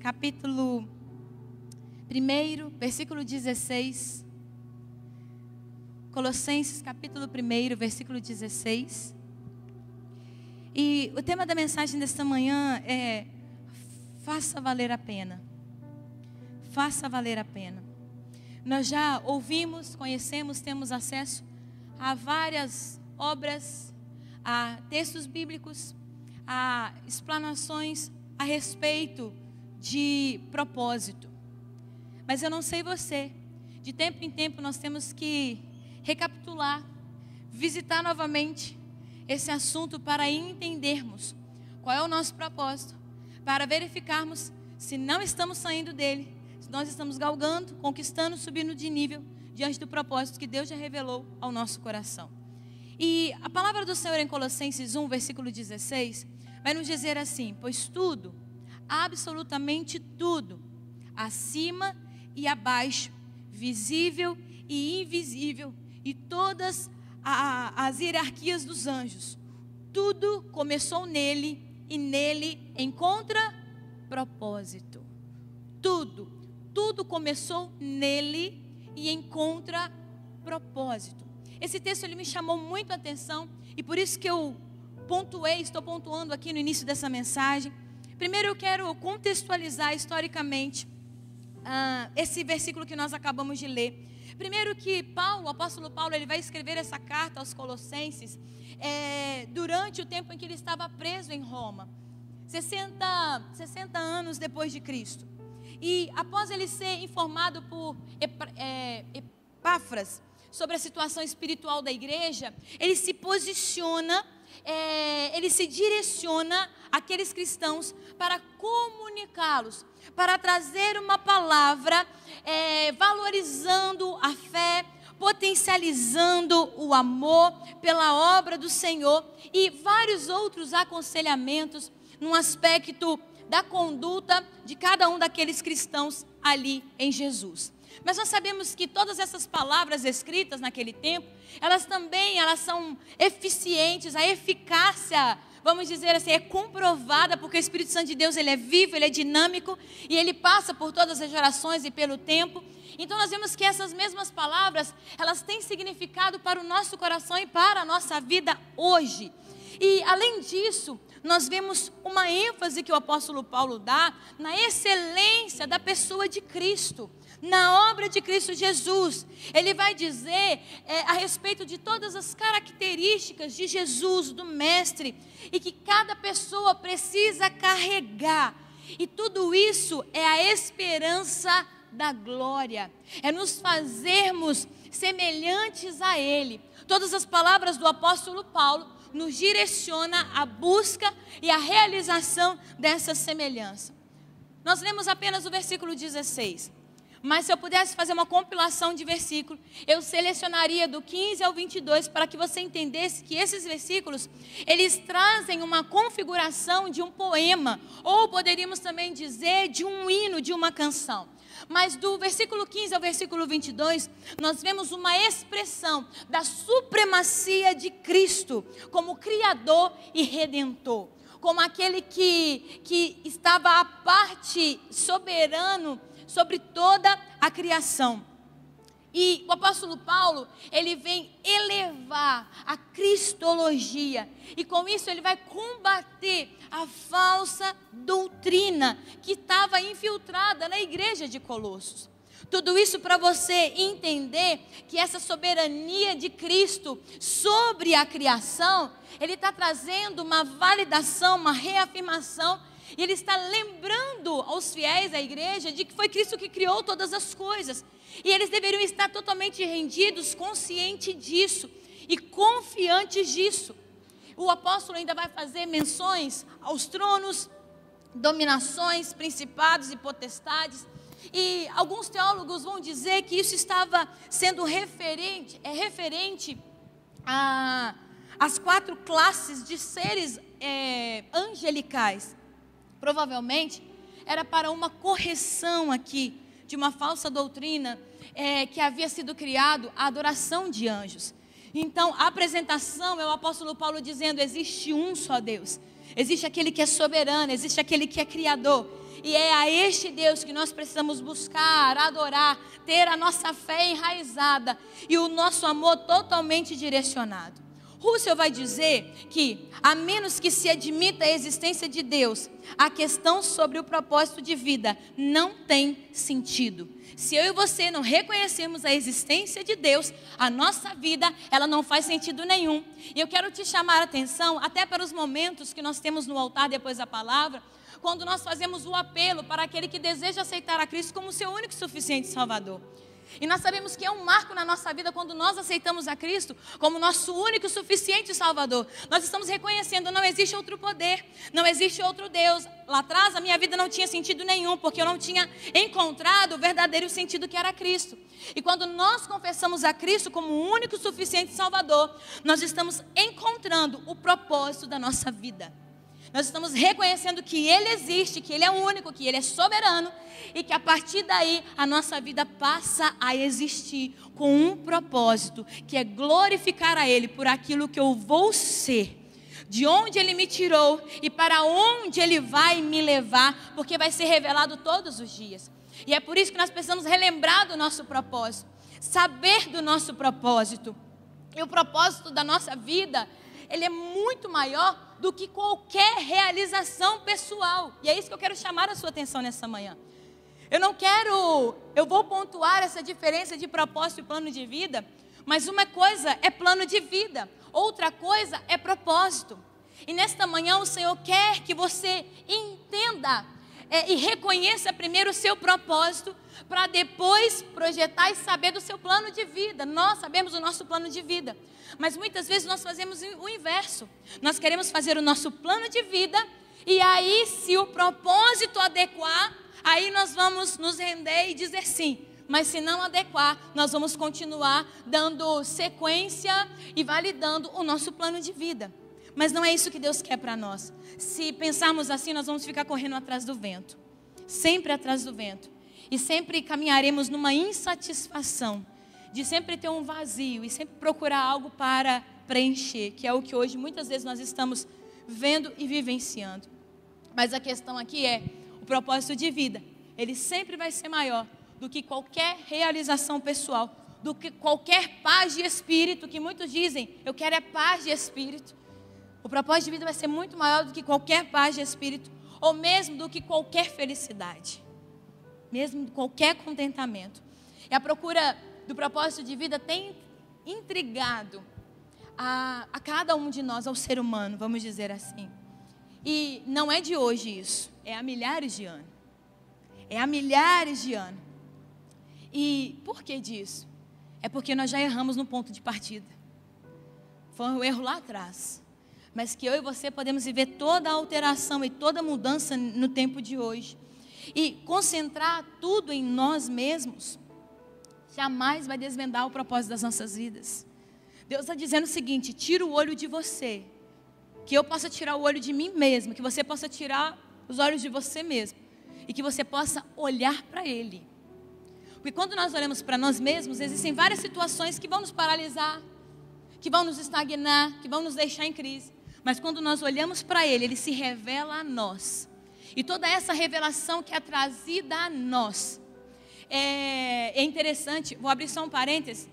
capítulo 1, versículo 16. Colossenses, capítulo 1, versículo 16. E o tema da mensagem desta manhã é: faça valer a pena. Faça valer a pena. Nós já ouvimos, conhecemos, temos acesso a várias obras, a textos bíblicos, a explanações a respeito de propósito. Mas eu não sei você, de tempo em tempo nós temos que recapitular, visitar novamente esse assunto para entendermos qual é o nosso propósito, para verificarmos se não estamos saindo dele, se nós estamos galgando, conquistando, subindo de nível diante do propósito que Deus já revelou ao nosso coração. E a palavra do Senhor em Colossenses 1, versículo 16, vai nos dizer assim: pois tudo, absolutamente tudo, acima e abaixo, visível e invisível, e todas as hierarquias dos anjos, tudo começou nele e nele encontra propósito. Tudo começou nele e encontra propósito. Esse texto ele me chamou muito a atenção e por isso que eu estou pontuando aqui no início dessa mensagem. Primeiro eu quero contextualizar historicamente esse versículo que nós acabamos de ler. Primeiro que Paulo, o apóstolo Paulo, ele vai escrever essa carta aos Colossenses durante o tempo em que ele estava preso em Roma, 60 anos depois de Cristo. E após ele ser informado por Epáfras sobre a situação espiritual da igreja, ele se posiciona, ele se direciona àqueles cristãos para comunicá-los, para trazer uma palavra valorizando a fé, potencializando o amor pela obra do Senhor e vários outros aconselhamentos num aspecto da conduta de cada um daqueles cristãos ali em Jesus. Mas nós sabemos que todas essas palavras escritas naquele tempo, elas são eficientes, a eficácia, vamos dizer assim, é comprovada, porque o Espírito Santo de Deus, ele é vivo, ele é dinâmico, e ele passa por todas as gerações e pelo tempo. Então nós vemos que essas mesmas palavras, elas têm significado para o nosso coração e para a nossa vida hoje. E além disso, nós vemos uma ênfase que o apóstolo Paulo dá na excelência da pessoa de Cristo, na obra de Cristo Jesus. Ele vai dizer a respeito de todas as características de Jesus, do Mestre, e que cada pessoa precisa carregar. E tudo isso é a esperança da glória, é nos fazermos semelhantes a Ele. Todas as palavras do apóstolo Paulo nos direciona à busca e à realização dessa semelhança. Nós lemos apenas o versículo 16, mas se eu pudesse fazer uma compilação de versículos, eu selecionaria do 15 ao 22 para que você entendesse que esses versículos, eles trazem uma configuração de um poema, ou poderíamos também dizer de um hino, de uma canção. Mas do versículo 15 ao versículo 22, nós vemos uma expressão da supremacia de Cristo como Criador e Redentor, como aquele que estava à parte soberano sobre toda a criação. E o apóstolo Paulo, ele vem elevar a cristologia, e com isso ele vai combater a falsa doutrina que estava infiltrada na igreja de Colossos. Tudo isso para você entender que essa soberania de Cristo sobre a criação, ele está trazendo uma validação, uma reafirmação, e ele está lembrando aos fiéis da igreja de que foi Cristo que criou todas as coisas. E eles deveriam estar totalmente rendidos, conscientes disso e confiantes disso. O apóstolo ainda vai fazer menções aos tronos, dominações, principados e potestades. E alguns teólogos vão dizer que isso estava sendo referente às 4 classes de seres angelicais. Provavelmente era para uma correção aqui de uma falsa doutrina que havia sido criado a adoração de anjos. Então a apresentação é o apóstolo Paulo dizendo: existe um só Deus, existe aquele que é soberano, existe aquele que é criador, E é a este Deus que nós precisamos buscar, adorar, ter a nossa fé enraizada e o nosso amor totalmente direcionado. Russell vai dizer que, a menos que se admita a existência de Deus, a questão sobre o propósito de vida não tem sentido. Se eu e você não reconhecermos a existência de Deus, a nossa vida, ela não faz sentido nenhum. E eu quero te chamar a atenção, até para os momentos que nós temos no altar depois da palavra, quando nós fazemos o apelo para aquele que deseja aceitar a Cristo como seu único e suficiente Salvador. E nós sabemos que é um marco na nossa vida quando nós aceitamos a Cristo como nosso único e suficiente Salvador. Nós estamos reconhecendo, não existe outro poder, não existe outro Deus. Lá atrás a minha vida não tinha sentido nenhum, porque eu não tinha encontrado o verdadeiro sentido que era Cristo. E quando nós confessamos a Cristo como o único e suficiente Salvador, nós estamos encontrando o propósito da nossa vida. Nós estamos reconhecendo que Ele existe, que Ele é único, que Ele é soberano e que a partir daí a nossa vida passa a existir com um propósito, que é glorificar a Ele por aquilo que eu vou ser, de onde Ele me tirou e para onde Ele vai me levar, porque vai ser revelado todos os dias. E é por isso que nós precisamos relembrar do nosso propósito, saber do nosso propósito. E o propósito da nossa vida, ele é muito maior do que qualquer realização pessoal. E é isso que eu quero chamar a sua atenção nessa manhã. Eu vou pontuar essa diferença de propósito e plano de vida, mas uma coisa é plano de vida, outra coisa é propósito. E nesta manhã o Senhor quer que você entenda e reconheça primeiro o seu propósito, para depois projetar e saber do seu plano de vida. Nós sabemos o nosso plano de vida, mas muitas vezes nós fazemos o inverso. Nós queremos fazer o nosso plano de vida, e aí se o propósito adequar, aí nós vamos nos render e dizer sim. Mas se não adequar, nós vamos continuar dando sequência e validando o nosso plano de vida. Mas não é isso que Deus quer para nós. Se pensarmos assim, nós vamos ficar correndo atrás do vento. Sempre atrás do vento. E sempre caminharemos numa insatisfação. De sempre ter um vazio e sempre procurar algo para preencher. Que é o que hoje muitas vezes nós estamos vendo e vivenciando. Mas a questão aqui é, o propósito de vida, ele sempre vai ser maior do que qualquer realização pessoal. Do que qualquer paz de espírito, que muitos dizem, eu quero é paz de espírito. O propósito de vida vai ser muito maior do que qualquer paz de espírito, ou mesmo do que qualquer felicidade, mesmo qualquer contentamento. E a procura do propósito de vida tem intrigado a cada um de nós, ao ser humano, vamos dizer assim. E não é de hoje isso, é há milhares de anos. É há milhares de anos. E por que disso? É porque nós já erramos no ponto de partida. Foi um erro lá atrás. Mas que eu e você podemos viver toda a alteração e toda a mudança no tempo de hoje. E concentrar tudo em nós mesmos jamais vai desvendar o propósito das nossas vidas. Deus está dizendo o seguinte: tira o olho de você, que eu possa tirar o olho de mim mesmo, que você possa tirar os olhos de você mesmo e que você possa olhar para Ele. Porque quando nós olhamos para nós mesmos, existem várias situações que vão nos paralisar, que vão nos estagnar, que vão nos deixar em crise. Mas quando nós olhamos para Ele, Ele se revela a nós. E toda essa revelação que é trazida a nós é interessante. Vou abrir só um parêntese.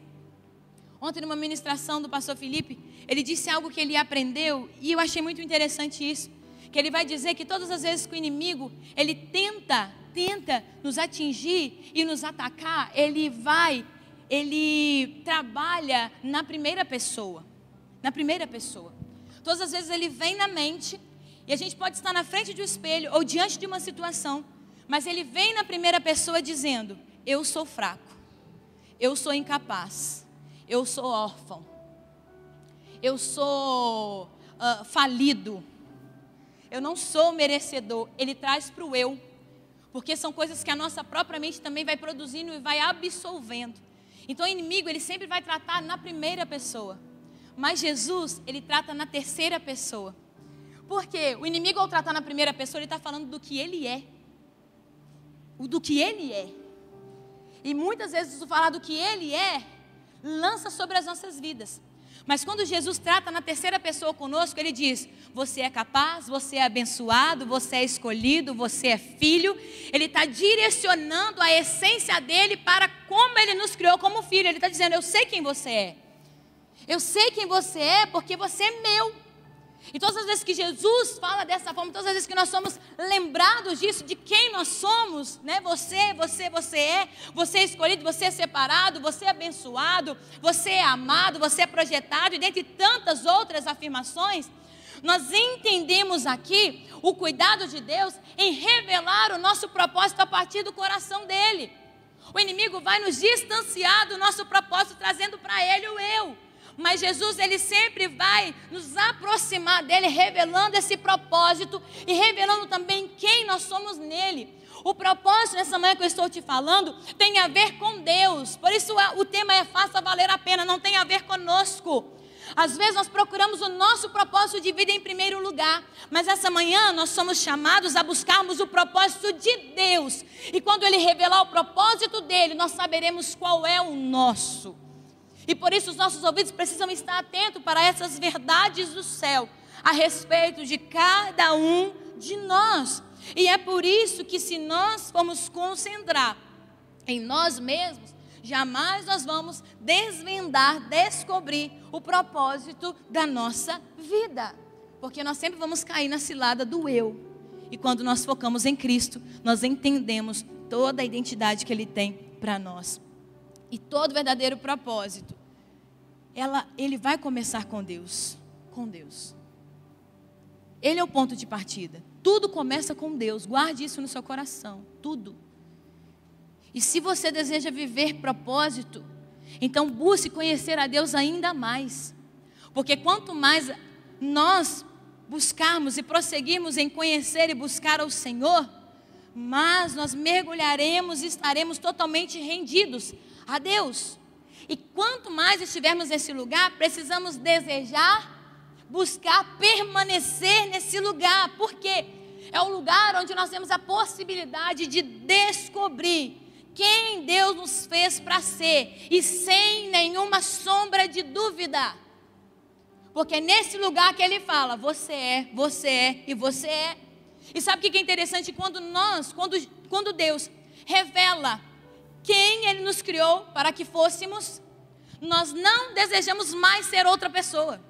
Ontem, numa ministração do pastor Felipe, ele disse algo que ele aprendeu, e eu achei muito interessante isso. Que ele vai dizer que todas as vezes que o inimigo, ele tenta nos atingir e nos atacar, ele trabalha na primeira pessoa. Na primeira pessoa. Todas as vezes ele vem na mente, e a gente pode estar na frente do espelho ou diante de uma situação, mas ele vem na primeira pessoa dizendo: eu sou fraco, eu sou incapaz, eu sou órfão, eu sou falido, eu não sou merecedor. Ele traz para o eu, porque são coisas que a nossa própria mente também vai produzindo e vai absolvendo. Então o inimigo, ele sempre vai tratar na primeira pessoa. Mas Jesus, ele trata na terceira pessoa. Porque o inimigo, ao tratar na primeira pessoa, ele está falando do que ele é. Do que ele é. E muitas vezes o falar do que ele é, lança sobre as nossas vidas. Mas quando Jesus trata na terceira pessoa conosco, Ele diz: você é capaz, você é abençoado, você é escolhido, você é filho. Ele está direcionando a essência dEle para como Ele nos criou como filho. Ele está dizendo: eu sei quem você é. Eu sei quem você é porque você é meu. E todas as vezes que Jesus fala dessa forma, todas as vezes que nós somos lembrados disso, de quem nós somos, né? Você é escolhido, você é separado, você é abençoado, você é amado, você é projetado, e dentre tantas outras afirmações, nós entendemos aqui o cuidado de Deus em revelar o nosso propósito a partir do coração dele. O inimigo vai nos distanciar do nosso propósito, trazendo para ele o eu. Mas Jesus, Ele sempre vai nos aproximar dEle, revelando esse propósito e revelando também quem nós somos nele. O propósito nessa manhã que eu estou te falando tem a ver com Deus. Por isso o tema é: faça valer a pena, não tem a ver conosco. Às vezes nós procuramos o nosso propósito de vida em primeiro lugar, mas essa manhã nós somos chamados a buscarmos o propósito de Deus. E quando Ele revelar o propósito dEle, nós saberemos qual é o nosso. E por isso os nossos ouvidos precisam estar atentos para essas verdades do céu a respeito de cada um de nós. E é por isso que, se nós formos concentrar em nós mesmos, jamais nós vamos desvendar, descobrir o propósito da nossa vida. Porque nós sempre vamos cair na cilada do eu. E quando nós focamos em Cristo, nós entendemos toda a identidade que Ele tem para nós. E todo verdadeiro propósito, ele vai começar com Deus. Com Deus. Ele é o ponto de partida. Tudo começa com Deus. Guarde isso no seu coração. Tudo. E se você deseja viver propósito, então busque conhecer a Deus ainda mais. Porque quanto mais nós buscarmos e prosseguirmos em conhecer e buscar ao Senhor, mais nós mergulharemos e estaremos totalmente rendidos a Deus. E quanto mais estivermos nesse lugar, precisamos desejar, buscar, permanecer nesse lugar. Porque é o lugar onde nós temos a possibilidade de descobrir quem Deus nos fez para ser, e sem nenhuma sombra de dúvida. Porque é nesse lugar que Ele fala: você é e você é. E sabe o que é interessante? Quando Deus revela quem Ele nos criou para que fôssemos, nós não desejamos mais ser outra pessoa.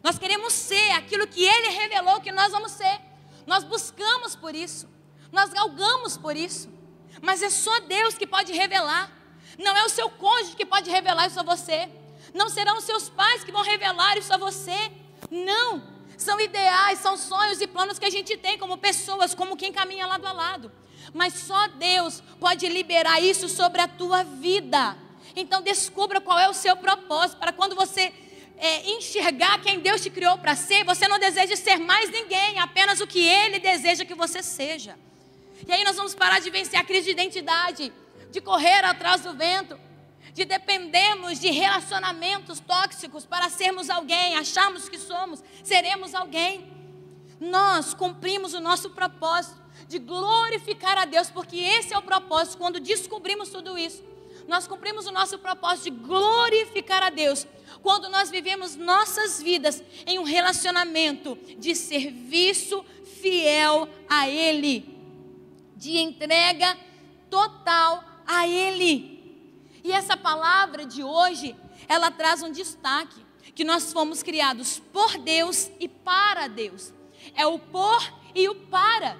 Nós queremos ser aquilo que Ele revelou que nós vamos ser. Nós buscamos por isso, nós galgamos por isso. Mas é só Deus que pode revelar. Não é o seu cônjuge que pode revelar isso a você. Não serão os seus pais que vão revelar isso a você. Não, são ideais, são sonhos e planos que a gente tem como pessoas, como quem caminha lado a lado. Mas só Deus pode liberar isso sobre a tua vida. Então descubra qual é o seu propósito, para quando você enxergar quem Deus te criou para ser, você não deseja ser mais ninguém, apenas o que Ele deseja que você seja. E aí nós vamos parar de vencer a crise de identidade, de correr atrás do vento, de dependermos de relacionamentos tóxicos para sermos alguém, acharmos que seremos alguém. Nós cumprimos o nosso propósito de glorificar a Deus, porque esse é o propósito. Quando descobrimos tudo isso, nós cumprimos o nosso propósito de glorificar a Deus, quando nós vivemos nossas vidas em um relacionamento de serviço fiel a Ele, de entrega total a Ele. E essa palavra de hoje, ela traz um destaque, que nós fomos criados por Deus e para Deus. É o por e o para.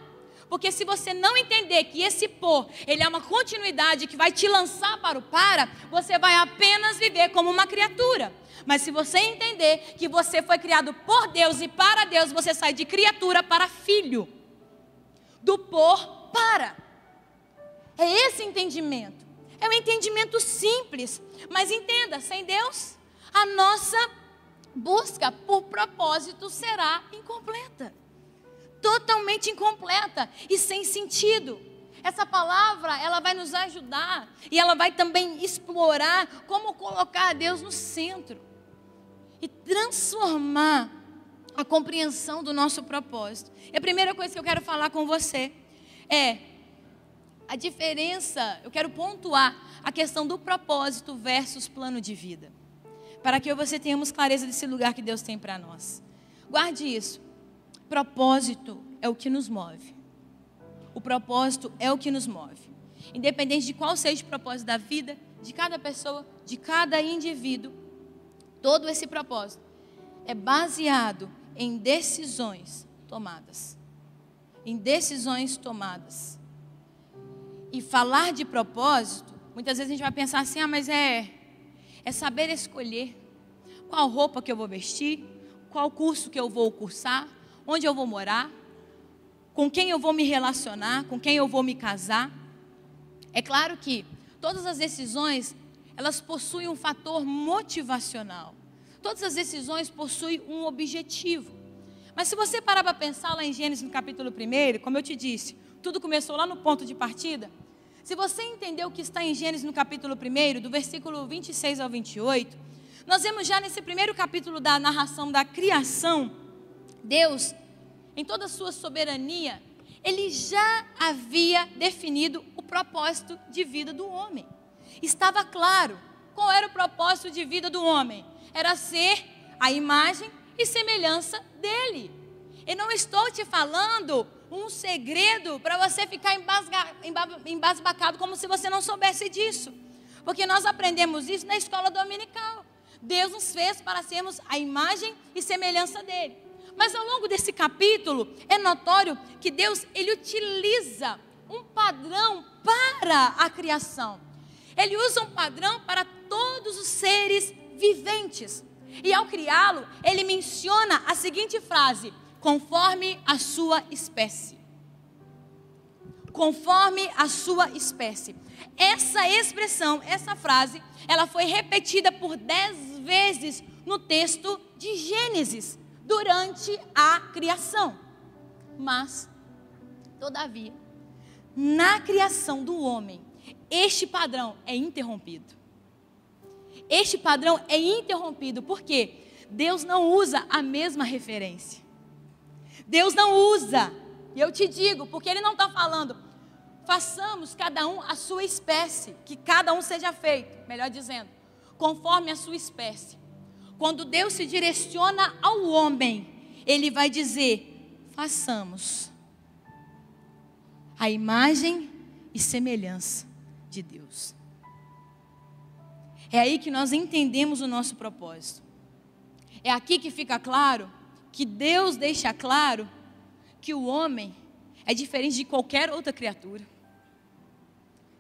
Porque se você não entender que esse por, ele é uma continuidade que vai te lançar para o para, você vai apenas viver como uma criatura. Mas se você entender que você foi criado por Deus e para Deus, você sai de criatura para filho. Do por para. É esse entendimento. É um entendimento simples. Mas entenda, sem Deus, a nossa busca por propósito será incompleta. Totalmente incompleta e sem sentido. Essa palavra, ela vai nos ajudar e ela vai também explorar como colocar Deus no centro e transformar a compreensão do nosso propósito. E a primeira coisa que eu quero falar com você é a diferença. Eu quero pontuar a questão do propósito versus plano de vida. para que eu e você tenhamos clareza desse lugar que Deus tem para nós. Guarde isso. Propósito é o que nos move. O propósito é o que nos move. Independente de qual seja o propósito da vida, de cada pessoa, de cada indivíduo, todo esse propósito é baseado em decisões tomadas. Em decisões tomadas. E falar de propósito, muitas vezes a gente vai pensar assim, mas é saber escolher qual roupa que eu vou vestir, qual curso que eu vou cursar, onde eu vou morar, com quem eu vou me relacionar, com quem eu vou me casar. É claro que todas as decisões, elas possuem um fator motivacional. Todas as decisões possuem um objetivo. Mas se você parar para pensar lá em Gênesis no capítulo 1, como eu te disse, tudo começou lá no ponto de partida. Se você entender o que está em Gênesis no capítulo 1, do versículo 26 ao 28, nós vemos já nesse primeiro capítulo da narração da criação, Deus, em toda a sua soberania, Ele já havia definido o propósito de vida do homem. Estava claro qual era o propósito de vida do homem. Era ser a imagem e semelhança dele. Eu não estou te falando um segredo para você ficar embasbacado como se você não soubesse disso. Porque nós aprendemos isso na escola dominical. Deus nos fez para sermos a imagem e semelhança dele. Mas ao longo desse capítulo, é notório que Deus, Ele utiliza um padrão para a criação. Ele usa um padrão para todos os seres viventes. E ao criá-lo, Ele menciona a seguinte frase: conforme a sua espécie. Conforme a sua espécie. Essa expressão, essa frase, ela foi repetida por 10 vezes no texto de Gênesis, durante a criação. Mas, todavia, na criação do homem, este padrão é interrompido. Este padrão é interrompido porque Deus não usa a mesma referência. Deus não usa, e eu te digo, porque Ele não está falando, façamos cada um a sua espécie, que cada um seja feito, melhor dizendo, conforme a sua espécie. Quando Deus se direciona ao homem, Ele vai dizer, façamos a imagem e semelhança de Deus. É aí que nós entendemos o nosso propósito. É aqui que fica claro, que Deus deixa claro, que o homem é diferente de qualquer outra criatura.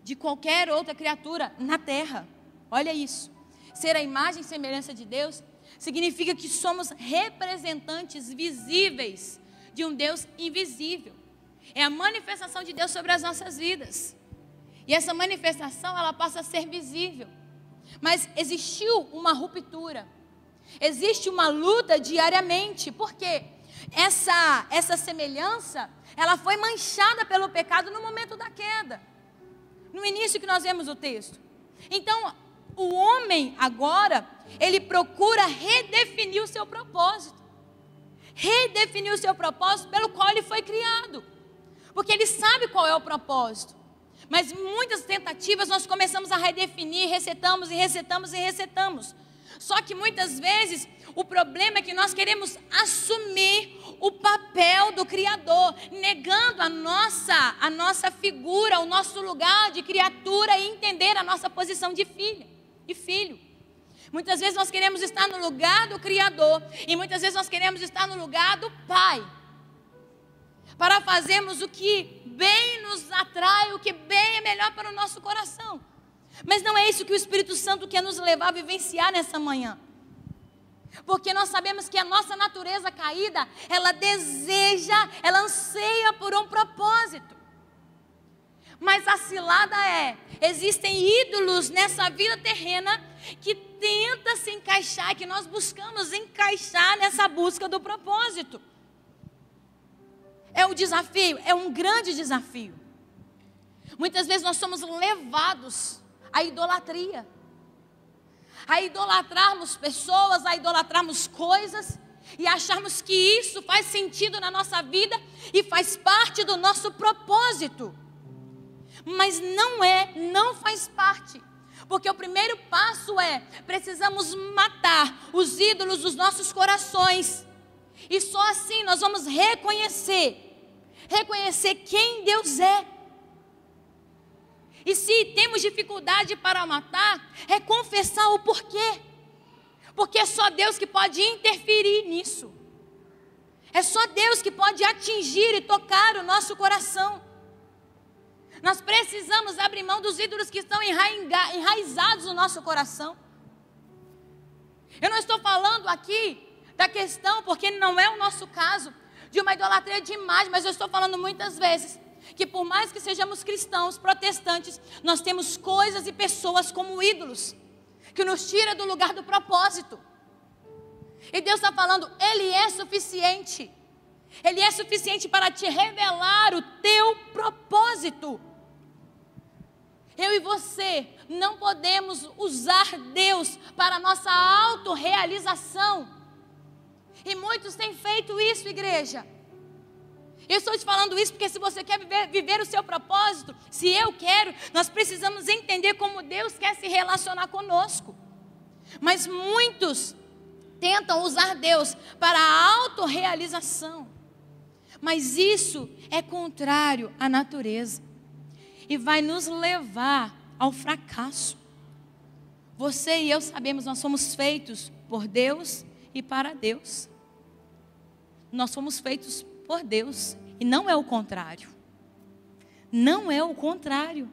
De qualquer outra criatura na terra. Olha isso. Ser a imagem e semelhança de Deus significa que somos representantes visíveis de um Deus invisível. É a manifestação de Deus sobre as nossas vidas. E essa manifestação, ela passa a ser visível. Mas existiu uma ruptura. Existe uma luta diariamente. Por quê? Essa semelhança, ela foi manchada pelo pecado no momento da queda. No início que nós vemos o texto. Então, o homem agora, ele procura redefinir o seu propósito. Redefinir o seu propósito pelo qual ele foi criado. Porque ele sabe qual é o propósito. Mas muitas tentativas nós começamos a redefinir, resetamos e resetamos e resetamos. Só que muitas vezes o problema é que nós queremos assumir o papel do Criador, negando a nossa figura, o nosso lugar de criatura e entender a nossa posição de filha e filho. Muitas vezes nós queremos estar no lugar do Criador e muitas vezes nós queremos estar no lugar do Pai. Para fazermos o que bem nos atrai, o que bem é melhor para o nosso coração. Mas não é isso que o Espírito Santo quer nos levar a vivenciar nessa manhã. Porque nós sabemos que a nossa natureza caída, ela deseja, ela anseia por um propósito. Mas a cilada existem ídolos nessa vida terrena que tenta se encaixar, que nós buscamos encaixar nessa busca do propósito. É o desafio, é um grande desafio. Muitas vezes nós somos levados à idolatria. A idolatrarmos pessoas, a idolatrarmos coisas e acharmos que isso faz sentido na nossa vida e faz parte do nosso propósito. Mas não faz parte. Porque o primeiro passo é, precisamos matar os ídolos dos nossos corações. E só assim nós vamos reconhecer quem Deus é. E se temos dificuldade para matar, é confessar o porquê. Porque é só Deus que pode interferir nisso. É só Deus que pode atingir e tocar o nosso coração. Nós precisamos abrir mão dos ídolos que estão enraizados no nosso coração. Eu não estou falando aqui da questão, porque não é o nosso caso, de uma idolatria de imagem, mas eu estou falando muitas vezes que por mais que sejamos cristãos, protestantes, nós temos coisas e pessoas como ídolos, que nos tira do lugar do propósito. E Deus está falando, Ele é suficiente. Ele é suficiente para te revelar o teu propósito. Eu e você não podemos usar Deus para a nossa autorrealização. E muitos têm feito isso, igreja. Eu estou te falando isso porque se você quer viver o seu propósito, se eu quero, nós precisamos entender como Deus quer se relacionar conosco. Mas muitos tentam usar Deus para a autorrealização. Mas isso é contrário à natureza. E vai nos levar ao fracasso. Você e eu sabemos, nós somos feitos por Deus e para Deus. Nós fomos feitos por Deus e não é o contrário. Não é o contrário.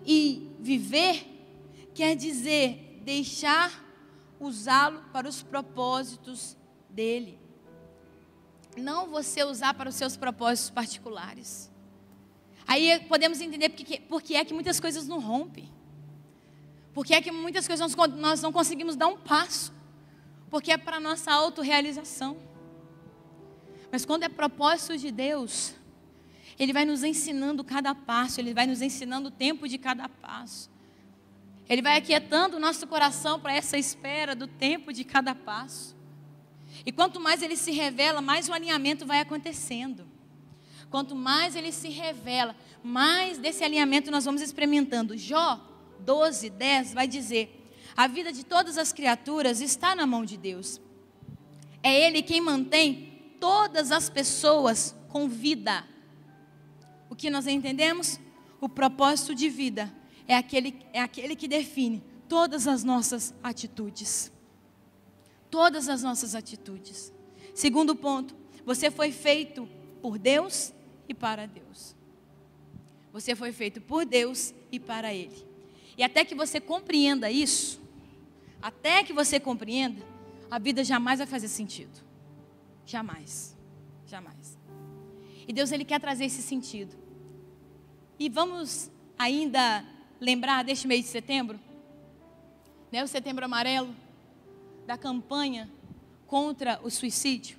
E viver quer dizer deixar usá-lo para os propósitos dele. Não você usar para os seus propósitos particulares. Aí podemos entender porque é que muitas coisas não rompem. Porque é que muitas coisas nós não conseguimos dar um passo. Porque é para a nossa autorrealização. Mas quando é propósito de Deus, Ele vai nos ensinando cada passo, Ele vai nos ensinando o tempo de cada passo. Ele vai aquietando o nosso coração para essa espera do tempo de cada passo. E quanto mais Ele se revela, mais o alinhamento vai acontecendo. Quanto mais Ele se revela, mais desse alinhamento nós vamos experimentando. Jó 12:10 vai dizer: a vida de todas as criaturas está na mão de Deus. É Ele quem mantém todas as pessoas com vida. O que nós entendemos? O propósito de vida é aquele que define todas as nossas atitudes. Todas as nossas atitudes. Segundo ponto, você foi feito por Deus e para Deus. Você foi feito por Deus e para Ele. E até que você compreenda isso, a vida jamais vai fazer sentido. Jamais. Jamais. E Deus, Ele quer trazer esse sentido. E vamos ainda lembrar deste mês de setembro, né, o Setembro Amarelo, da campanha contra o suicídio.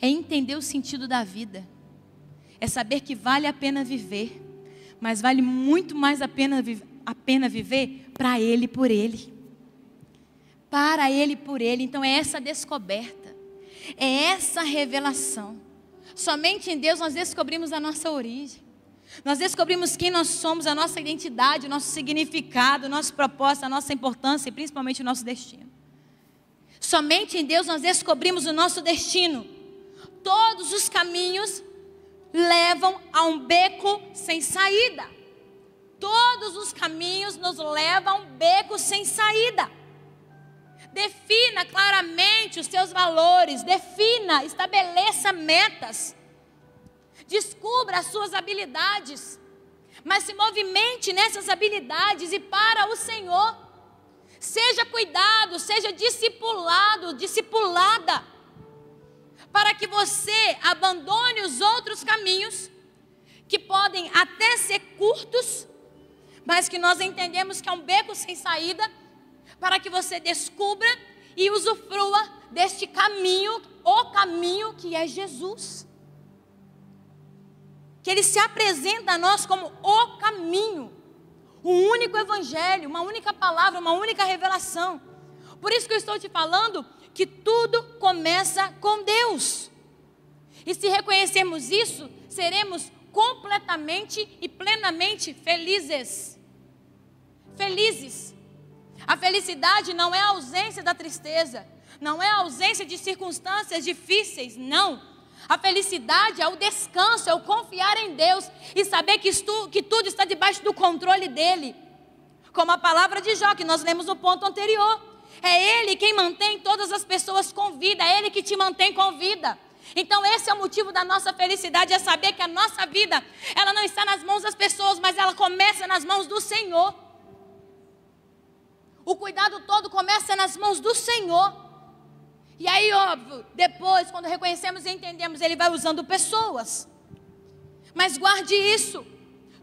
É entender o sentido da vida. É saber que vale a pena viver, mas vale muito mais a pena viver para Ele e por Ele. Para Ele e por Ele. Então é essa descoberta, é essa revelação. Somente em Deus nós descobrimos a nossa origem. Nós descobrimos quem nós somos, a nossa identidade, o nosso significado, o nosso propósito, a nossa importância e principalmente o nosso destino. Somente em Deus nós descobrimos o nosso destino. Todos os caminhos levam a um beco sem saída. Todos os caminhos nos levam a um beco sem saída. Defina claramente os seus valores. Estabeleça metas. Descubra as suas habilidades. Mas se movimente nessas habilidades e para o Senhor. Seja cuidado, seja discipulada, para que você abandone os outros caminhos, que podem até ser curtos, mas que nós entendemos que é um beco sem saída, para que você descubra e usufrua deste caminho, o caminho que é Jesus. Que Ele se apresenta a nós como o caminho. Um único evangelho, uma única palavra, uma única revelação. Por isso que eu estou te falando que tudo começa com Deus. E se reconhecermos isso, seremos completamente e plenamente felizes. felizes. A felicidade não é a ausência da tristeza, não é a ausência de circunstâncias difíceis, não. A felicidade é o descanso, é o confiar em Deus e saber que tudo está debaixo do controle dEle. Como a palavra de Jó, que nós lemos no ponto anterior. É Ele quem mantém todas as pessoas com vida, é Ele que te mantém com vida. Então esse é o motivo da nossa felicidade, é saber que a nossa vida, ela não está nas mãos das pessoas, mas ela começa nas mãos do Senhor. O cuidado todo começa nas mãos do Senhor. E aí, óbvio, depois, quando reconhecemos e entendemos, Ele vai usando pessoas. Mas guarde isso.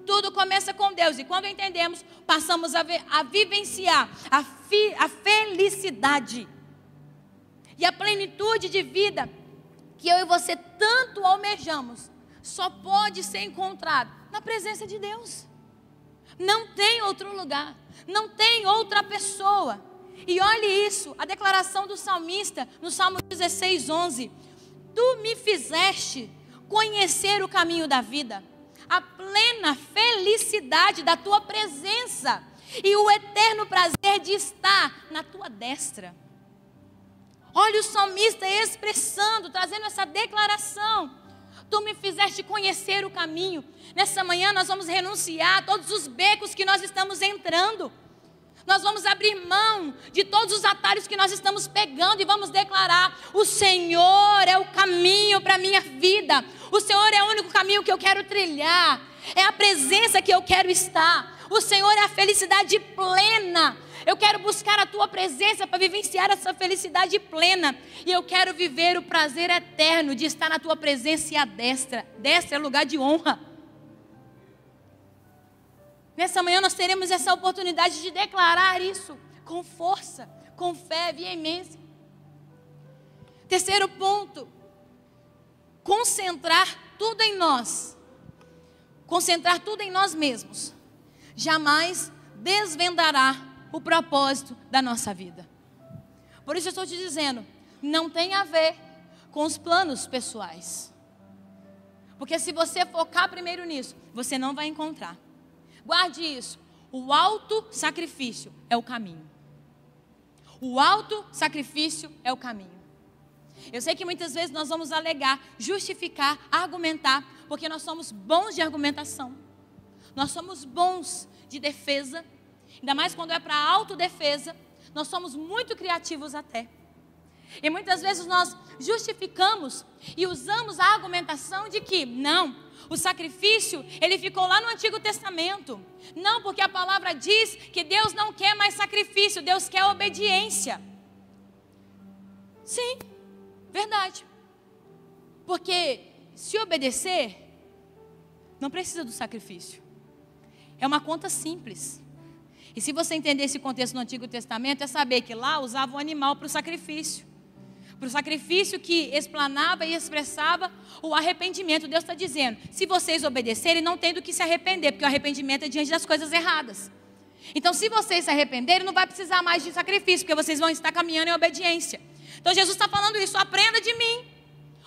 Tudo começa com Deus. E quando entendemos, passamos a vivenciar a felicidade. E a plenitude de vida que eu e você tanto almejamos, só pode ser encontrado na presença de Deus. Não tem outro lugar. Não tem outra pessoa. E olhe isso, a declaração do salmista no Salmo 16, 11. Tu me fizeste conhecer o caminho da vida, a plena felicidade da tua presença e o eterno prazer de estar na tua destra. Olha o salmista expressando, trazendo essa declaração. Tu me fizeste conhecer o caminho. Nessa manhã nós vamos renunciar a todos os becos que nós estamos entrando. Nós vamos abrir mão de todos os atalhos que nós estamos pegando e vamos declarar: o Senhor é o caminho para a minha vida. O Senhor é o único caminho que eu quero trilhar. É a presença que eu quero estar. O Senhor é a felicidade plena. Eu quero buscar a tua presença para vivenciar essa felicidade plena. E eu quero viver o prazer eterno de estar na tua presença e à destra. Destra é lugar de honra. Nessa manhã nós teremos essa oportunidade de declarar isso com força, com fé, veemência. Terceiro ponto, concentrar tudo em nós. Concentrar tudo em nós mesmos. Jamais desvendará o propósito da nossa vida. Por isso eu estou te dizendo, não tem a ver com os planos pessoais. Porque se você focar primeiro nisso, você não vai encontrar. Guarde isso, o alto sacrifício é o caminho. O alto sacrifício é o caminho. Eu sei que muitas vezes nós vamos alegar, justificar, argumentar, porque nós somos bons de argumentação. Nós somos bons de defesa, ainda mais quando é para autodefesa, nós somos muito criativos até. E muitas vezes nós justificamos e usamos a argumentação de que, não, o sacrifício, ele ficou lá no Antigo Testamento. Não, porque a palavra diz que Deus não quer mais sacrifício, Deus quer obediência. Sim, verdade. Porque se obedecer, não precisa do sacrifício. É uma conta simples. E se você entender esse contexto no Antigo Testamento, é saber que lá usava o animal para o sacrifício. Para o sacrifício que explanava e expressava o arrependimento. Deus está dizendo, se vocês obedecerem, não tem do que se arrepender, porque o arrependimento é diante das coisas erradas. Então, se vocês se arrependerem, não vai precisar mais de sacrifício, porque vocês vão estar caminhando em obediência. Então, Jesus está falando isso, aprenda de mim,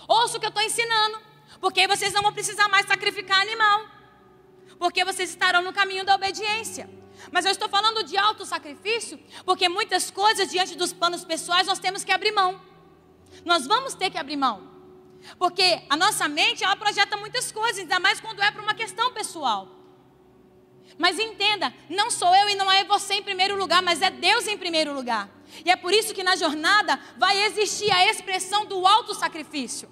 ouça o que eu estou ensinando, porque aí vocês não vão precisar mais sacrificar animal, porque vocês estarão no caminho da obediência. Mas eu estou falando de autossacrifício, porque muitas coisas diante dos planos pessoais nós temos que abrir mão. Nós vamos ter que abrir mão. Porque a nossa mente, ela projeta muitas coisas, ainda mais quando é para uma questão pessoal. Mas entenda, não sou eu e não é você em primeiro lugar, mas é Deus em primeiro lugar. E é por isso que na jornada vai existir a expressão do autossacrifício.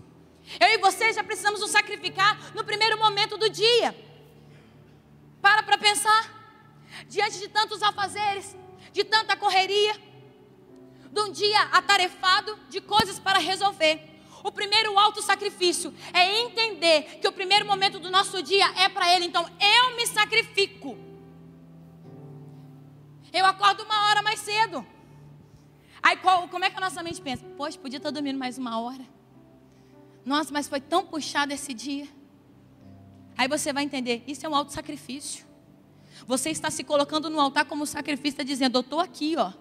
Eu e você já precisamos nos sacrificar no primeiro momento do dia. Para pensar. Diante de tantos afazeres, de tanta correria, de um dia atarefado, de coisas para resolver. O primeiro autossacrifício é entender que o primeiro momento do nosso dia é para Ele. Então eu me sacrifico. Eu acordo 1 hora mais cedo. Aí como é que a nossa mente pensa? Poxa, podia estar dormindo mais 1 hora. Nossa, mas foi tão puxado esse dia. Aí você vai entender, isso é um autossacrifício. Você está se colocando no altar como sacrifício, está dizendo, eu estou aqui, ó.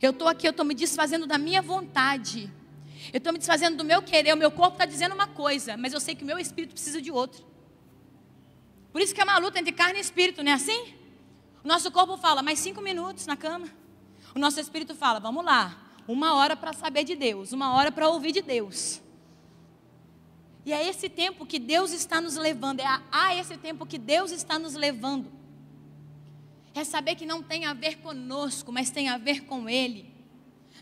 Eu estou aqui, eu estou me desfazendo da minha vontade. Eu estou me desfazendo do meu querer. O meu corpo está dizendo uma coisa, mas eu sei que o meu espírito precisa de outra. Por isso que é uma luta entre carne e espírito, não é assim? O Nosso corpo fala, mais 5 minutos na cama. O nosso espírito fala, vamos lá, 1 hora para saber de Deus, 1 hora para ouvir de Deus. E é esse tempo que Deus está nos levando, esse tempo que Deus está nos levando. É saber que não tem a ver conosco, mas tem a ver com Ele.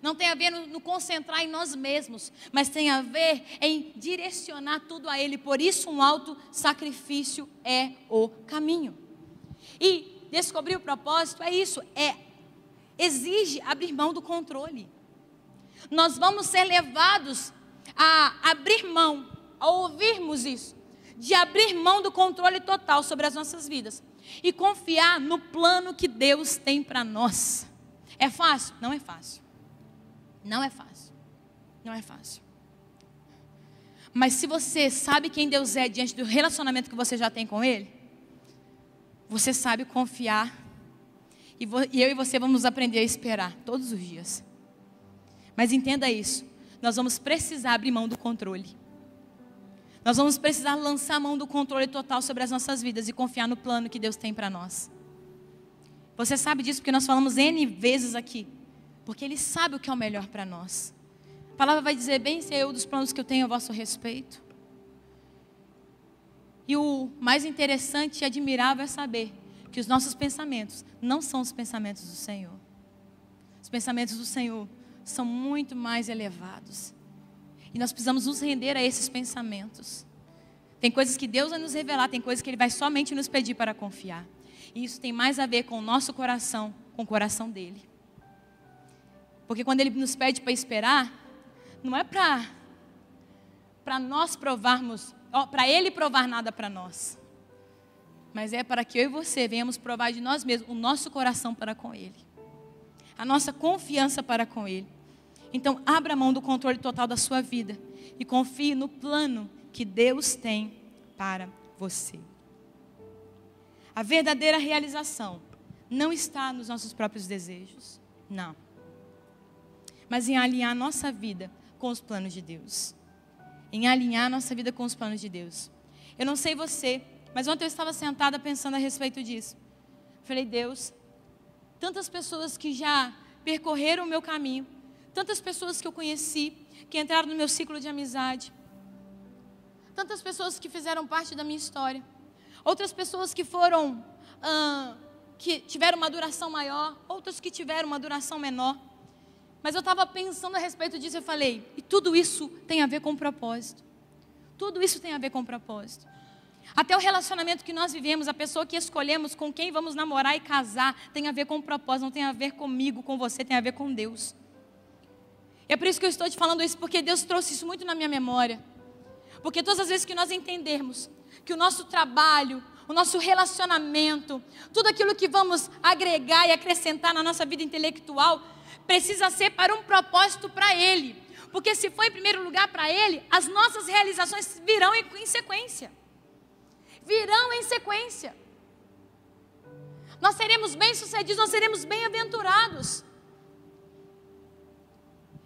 Não tem a ver no concentrar em nós mesmos, mas tem a ver em direcionar tudo a Ele. Por isso um alto sacrifício é o caminho. E descobrir o propósito é isso, exige abrir mão do controle. Nós vamos ser levados a abrir mão, a ouvirmos isso, de abrir mão do controle total sobre as nossas vidas e confiar no plano que Deus tem para nós. É fácil? Não é fácil. Não é fácil. Não é fácil. Mas se você sabe quem Deus é diante do relacionamento que você já tem com Ele, você sabe confiar. E eu e você vamos aprender a esperar todos os dias. Mas entenda isso. Nós vamos precisar abrir mão do controle. Nós vamos precisar lançar a mão do controle total sobre as nossas vidas e confiar no plano que Deus tem para nós. Você sabe disso porque nós falamos N vezes aqui. Porque Ele sabe o que é o melhor para nós. A palavra vai dizer, bem sei eu dos planos que eu tenho a vosso respeito. E o mais interessante e admirável é saber que os nossos pensamentos não são os pensamentos do Senhor. Os pensamentos do Senhor são muito mais elevados. E nós precisamos nos render a esses pensamentos. Tem coisas que Deus vai nos revelar, tem coisas que Ele vai somente nos pedir para confiar. E isso tem mais a ver com o nosso coração, com o coração dEle. Porque quando Ele nos pede para esperar, não é para nós provarmos, para Ele provar nada para nós. Mas é para que eu e você venhamos provar de nós mesmos o nosso coração para com Ele. A nossa confiança para com Ele. Então, abra mão do controle total da sua vida e confie no plano que Deus tem para você. A verdadeira realização não está nos nossos próprios desejos, não. Mas em alinhar nossa vida com os planos de Deus. Em alinhar nossa vida com os planos de Deus. Eu não sei você, mas ontem eu estava sentada pensando a respeito disso. Falei, Deus, tantas pessoas que já percorreram o meu caminho, tantas pessoas que eu conheci, que entraram no meu ciclo de amizade, tantas pessoas que fizeram parte da minha história, outras pessoas que foram, que tiveram uma duração maior, outras que tiveram uma duração menor. Mas eu estava pensando a respeito disso e eu falei, e tudo isso tem a ver com propósito. Tudo isso tem a ver com propósito. Até o relacionamento que nós vivemos, a pessoa que escolhemos com quem vamos namorar e casar, tem a ver com propósito, não tem a ver comigo, com você, tem a ver com Deus. E é por isso que eu estou te falando isso, porque Deus trouxe isso muito na minha memória. Porque todas as vezes que nós entendermos que o nosso trabalho, o nosso relacionamento, tudo aquilo que vamos agregar e acrescentar na nossa vida intelectual, precisa ser para um propósito para Ele. Porque se for em primeiro lugar para Ele, as nossas realizações virão em sequência. Virão em sequência. Nós seremos bem-sucedidos, nós seremos bem-aventurados.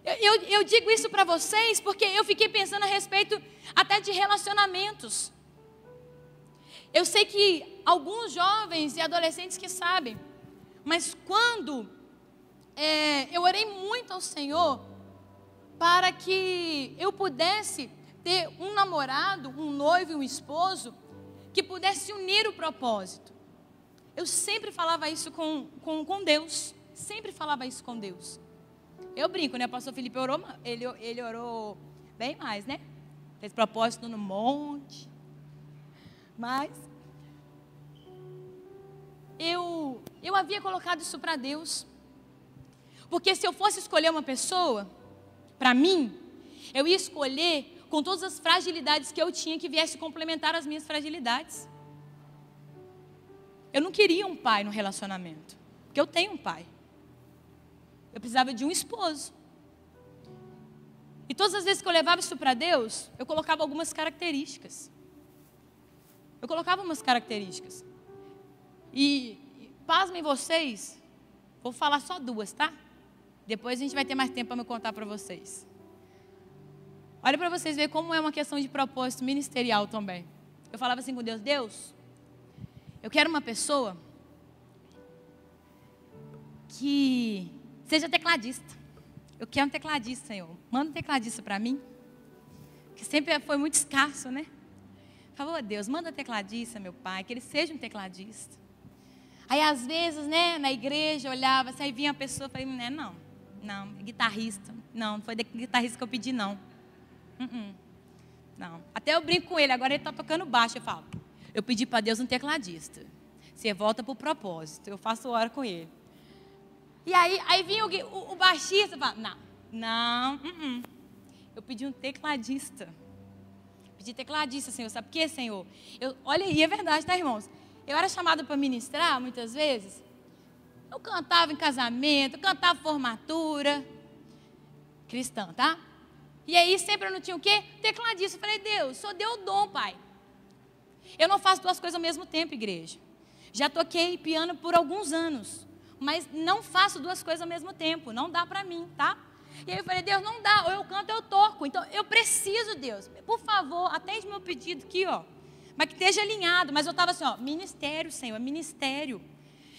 Eu digo isso para vocês porque eu fiquei pensando a respeito até de relacionamentos. Eu sei que alguns jovens e adolescentes que sabem, mas quando eu orei muito ao Senhor para que eu pudesse ter um namorado, um noivo e um esposo que pudesse unir o propósito. Eu sempre falava isso com Deus, sempre falava isso com Deus. Eu brinco, né? O pastor Felipe orou, ele orou bem mais, né? Fez propósito no monte. Mas eu havia colocado isso para Deus. Porque se eu fosse escolher uma pessoa, para mim, eu ia escolher com todas as fragilidades que eu tinha que viesse complementar as minhas fragilidades. Eu não queria um pai no relacionamento, porque eu tenho um pai. Eu precisava de um esposo. E todas as vezes que eu levava isso para Deus, eu colocava algumas características. Eu colocava umas características. E pasmem vocês, vou falar só 2, tá? Depois a gente vai ter mais tempo para me contar para vocês. Olha para vocês verem como é uma questão de propósito ministerial também. Eu falava assim com Deus, Deus, eu quero uma pessoa que seja tecladista. Eu quero um tecladista, Senhor. Manda um tecladista para mim. Que sempre foi muito escasso, né? Por favor, Deus, manda um tecladista, meu Pai, que ele seja um tecladista. Aí, às vezes, né, na igreja, eu olhava, assim, aí vinha a pessoa e falei, né, não, guitarrista. Não foi guitarrista que eu pedi, não. Não. Até eu brinco com ele, agora ele está tocando baixo, eu falo, eu pedi para Deus um tecladista. Você volta para o propósito, eu faço hora com ele. E aí vinha o baixista e fala, não. Eu pedi um tecladista. Pedi tecladista, Senhor. Sabe por quê, Senhor? Olha aí, é verdade, tá, irmãos? Eu era chamada para ministrar, muitas vezes. Eu cantava em casamento, cantava formatura. Cristã, tá? E aí sempre eu não tinha o quê? Tecladista. Eu falei, Deus, só deu o dom, Pai. Eu não faço duas coisas ao mesmo tempo, igreja. Já toquei piano por alguns anos. Mas não faço duas coisas ao mesmo tempo. Não dá para mim, tá? E aí eu falei, Deus, não dá. Ou eu canto ou eu toco. Então eu preciso, Deus. Por favor, atende meu pedido aqui, ó. Mas que esteja alinhado. Mas eu estava assim, ó, ministério, Senhor, ministério.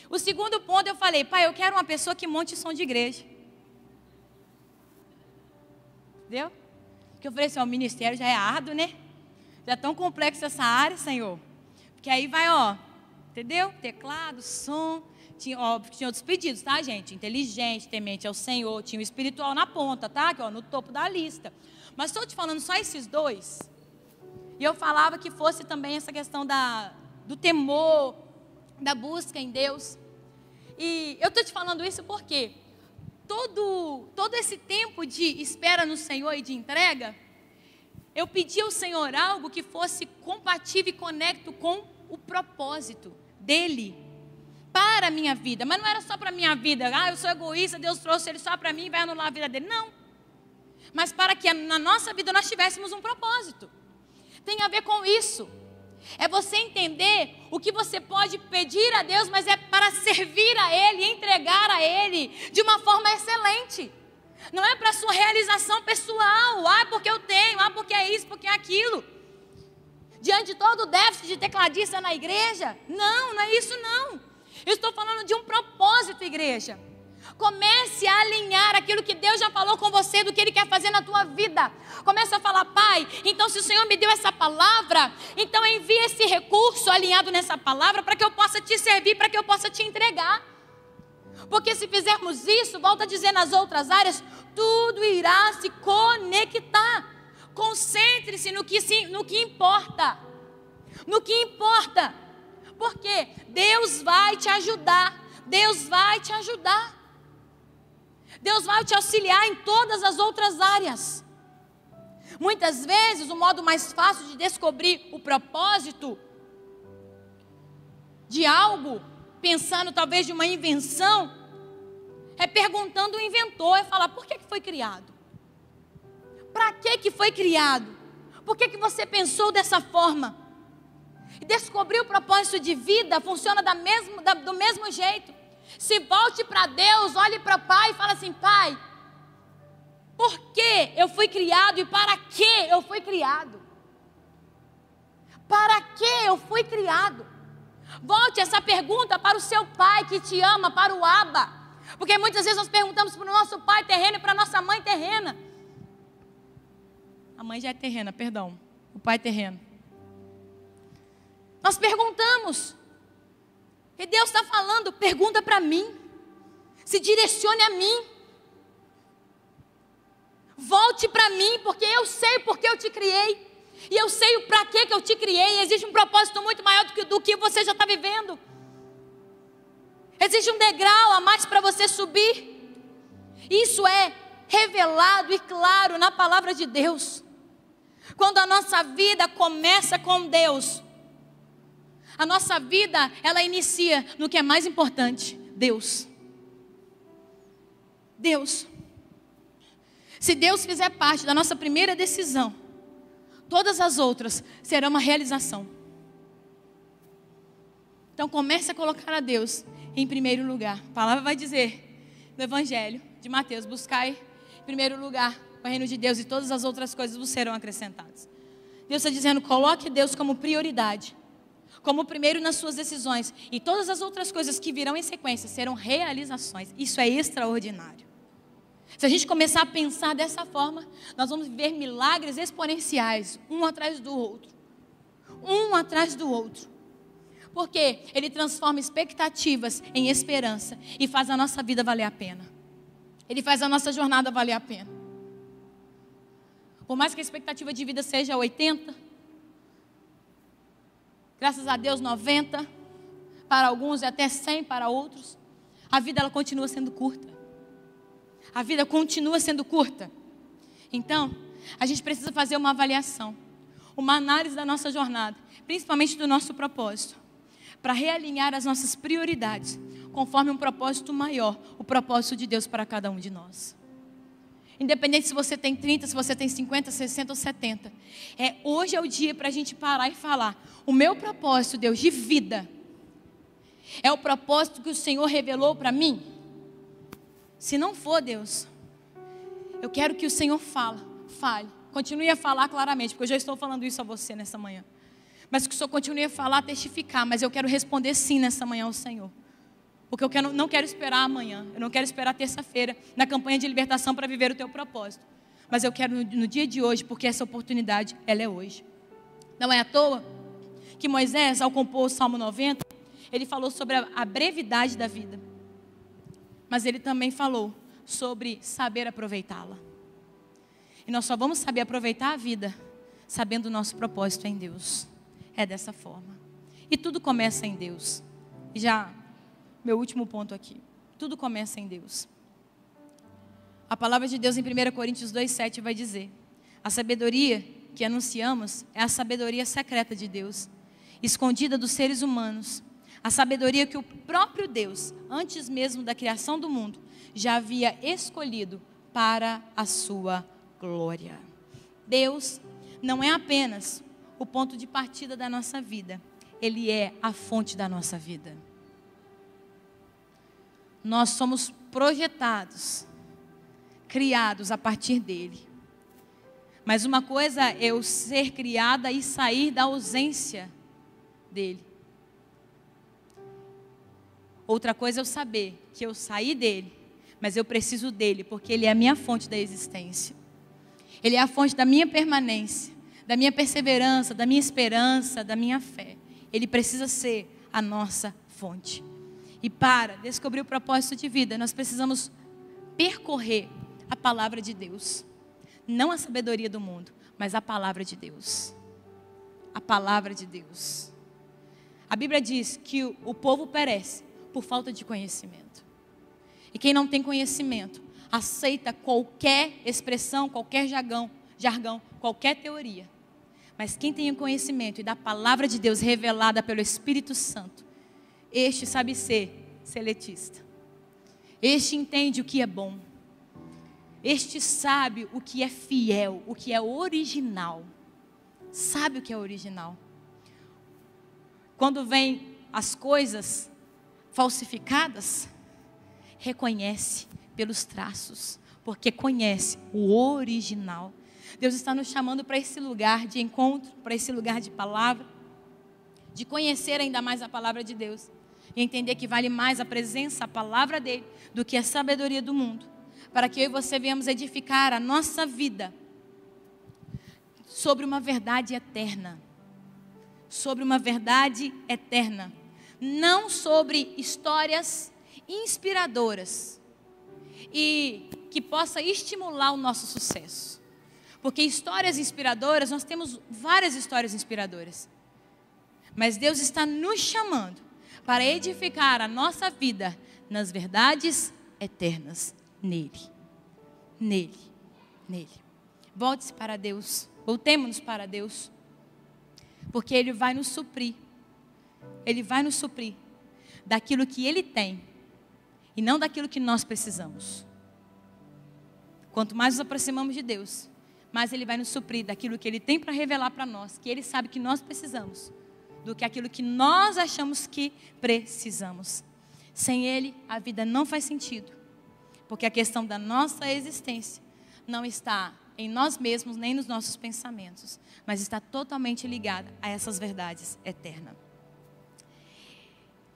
O segundo ponto eu falei, Pai, eu quero uma pessoa que monte som de igreja. Entendeu? Porque eu falei assim, ó, o ministério já é árduo, né? Já é tão complexo essa área, Senhor. Porque aí vai, ó, entendeu? Teclado, som. Tinha outros pedidos, tá, gente? Inteligente, temente ao Senhor. Tinha o espiritual na ponta, tá? Que, ó, no topo da lista. Mas estou te falando só esses dois. E eu falava que fosse também essa questão do temor, da busca em Deus. E eu estou te falando isso porque todo esse tempo de espera no Senhor e de entrega, eu pedi ao Senhor algo que fosse compatível e conecto com o propósito dEle para a minha vida. Mas não era só para a minha vida. Eu sou egoísta, Deus trouxe ele só para mim e vai anular a vida dele. Não. Mas para que na nossa vida nós tivéssemos um propósito. Tem a ver com isso. É você entender o que você pode pedir a Deus, mas é para servir a Ele, entregar a Ele de uma forma excelente. Não é para a sua realização pessoal. Porque eu tenho, porque é isso, porque é aquilo. Diante de todo o déficit de tecladista na igreja. Não é isso não. Eu estou falando de um propósito, igreja. Comece a alinhar aquilo que Deus já falou com você, do que Ele quer fazer na tua vida. Comece a falar, Pai, então se o Senhor me deu essa palavra, então envie esse recurso alinhado nessa palavra para que eu possa te servir, para que eu possa te entregar. Porque se fizermos isso, volta a dizer nas outras áreas, tudo irá se conectar. Concentre-se no que importa. No que importa. Porque Deus vai te ajudar. Deus vai te ajudar. Deus vai te auxiliar em todas as outras áreas. Muitas vezes o modo mais fácil de descobrir o propósito de algo, pensando talvez de uma invenção, é perguntando ao inventor, é falar, por que foi criado? Para que foi criado? Por que você pensou dessa forma? E descobrir o propósito de vida funciona do mesmo jeito. Se volte para Deus, olhe para o Pai e fala assim, Pai, por que eu fui criado e para que eu fui criado? Para que eu fui criado? Volte essa pergunta para o seu Pai que te ama, para o Abba. Porque muitas vezes nós perguntamos para o nosso pai terreno e para a nossa mãe terrena. A mãe já é terrena, perdão. O pai é terreno. Nós perguntamos. E Deus está falando, pergunta para mim. Se direcione a mim. Volte para mim, porque eu sei porque eu te criei. E eu sei o para que eu te criei. Existe um propósito muito maior do que você já está vivendo. Existe um degrau a mais para você subir. Isso é revelado e claro na palavra de Deus. Quando a nossa vida começa com Deus, a nossa vida, ela inicia no que é mais importante, Deus. Deus. Se Deus fizer parte da nossa primeira decisão, todas as outras serão uma realização. Então comece a colocar a Deus em primeiro lugar. A palavra vai dizer no Evangelho de Mateus, buscai em primeiro lugar o reino de Deus e todas as outras coisas vos serão acrescentadas. Deus está dizendo, coloque Deus como prioridade. como o primeiro nas suas decisões, e todas as outras coisas que virão em sequência serão realizações. Isso é extraordinário. Se a gente começar a pensar dessa forma, nós vamos ver milagres exponenciais, um atrás do outro. Um atrás do outro. Porque Ele transforma expectativas em esperança e faz a nossa vida valer a pena. Ele faz a nossa jornada valer a pena. Por mais que a expectativa de vida seja 80, graças a Deus 90, para alguns é até 100 para outros, a vida ela continua sendo curta. A vida continua sendo curta. Então, a gente precisa fazer uma avaliação, uma análise da nossa jornada, principalmente do nosso propósito, para realinhar as nossas prioridades, conforme um propósito maior, o propósito de Deus para cada um de nós. Independente se você tem 30, se você tem 50, 60 ou 70. Hoje é o dia para a gente parar e falar, o meu propósito, Deus, de vida, é o propósito que o Senhor revelou para mim? Se não for, Deus, eu quero que o Senhor fale. Continue a falar claramente, porque eu já estou falando isso a você nessa manhã. Mas que o Senhor continue a falar, a testificar. Mas eu quero responder sim nessa manhã ao Senhor. Porque eu não quero esperar amanhã. Eu não quero esperar terça-feira na campanha de libertação para viver o teu propósito. Mas eu quero no dia de hoje, porque essa oportunidade, ela é hoje. Não é à toa que Moisés, ao compor o Salmo 90, ele falou sobre a brevidade da vida. Mas ele também falou sobre saber aproveitá-la. E nós só vamos saber aproveitar a vida sabendo o nosso propósito em Deus. É dessa forma. E tudo começa em Deus. E já, meu último ponto aqui. Tudo começa em Deus. A palavra de Deus em 1 Coríntios 2,7 vai dizer: a sabedoria que anunciamos é a sabedoria secreta de Deus, escondida dos seres humanos. A sabedoria que o próprio Deus, antes mesmo da criação do mundo, já havia escolhido para a sua glória. Deus não é apenas o ponto de partida da nossa vida, Ele é a fonte da nossa vida. Nós somos projetados, criados a partir dEle. Mas uma coisa é eu ser criada e sair da ausência dEle. Outra coisa é eu saber que eu saí dEle, mas eu preciso dEle, porque Ele é a minha fonte da existência. Ele é a fonte da minha permanência, da minha perseverança, da minha esperança, da minha fé. Ele precisa ser a nossa fonte. E para descobrir o propósito de vida, nós precisamos percorrer a palavra de Deus. Não a sabedoria do mundo, mas a palavra de Deus. A palavra de Deus. A Bíblia diz que o povo perece por falta de conhecimento. E quem não tem conhecimento, aceita qualquer expressão, qualquer jargão, qualquer teoria. Mas quem tem o conhecimento e da palavra de Deus revelada pelo Espírito Santo, este sabe ser seletista. Este entende o que é bom. Este sabe o que é fiel, o que é original. Sabe o que é original. Quando vem as coisas falsificadas, reconhece pelos traços, porque conhece o original. Deus está nos chamando para esse lugar de encontro, para esse lugar de palavra, de conhecer ainda mais a palavra de Deus, e entender que vale mais a presença, a palavra dele, do que a sabedoria do mundo, para que eu e você venhamos edificar a nossa vida sobre uma verdade eterna, sobre uma verdade eterna, não sobre histórias inspiradoras e que possa estimular o nosso sucesso. Porque histórias inspiradoras, nós temos várias histórias inspiradoras. Mas Deus está nos chamando para edificar a nossa vida nas verdades eternas nele. Nele. Nele. Volte-se para Deus. Voltemos-nos para Deus. Porque Ele vai nos suprir. Ele vai nos suprir daquilo que Ele tem e não daquilo que nós precisamos. Quanto mais nos aproximamos de Deus, mais Ele vai nos suprir daquilo que Ele tem para revelar para nós, que Ele sabe que nós precisamos, do que aquilo que nós achamos que precisamos. Sem Ele, a vida não faz sentido, porque a questão da nossa existência não está em nós mesmos, nem nos nossos pensamentos, mas está totalmente ligada a essas verdades eternas.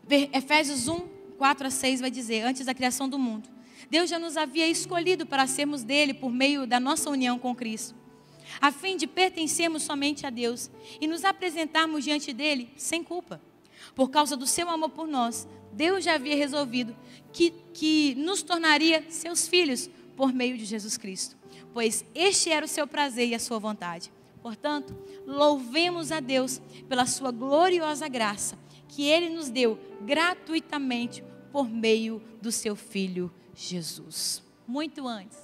Efésios 1, 4 a 6 vai dizer: antes da criação do mundo, Deus já nos havia escolhido para sermos dele por meio da nossa união com Cristo, a fim de pertencermos somente a Deus e nos apresentarmos diante dele sem culpa. Por causa do seu amor por nós, Deus já havia resolvido que nos tornaria seus filhos por meio de Jesus Cristo, pois este era o seu prazer e a sua vontade. Portanto, louvemos a Deus pela sua gloriosa graça, que Ele nos deu gratuitamente por meio do seu Filho Jesus. Muito antes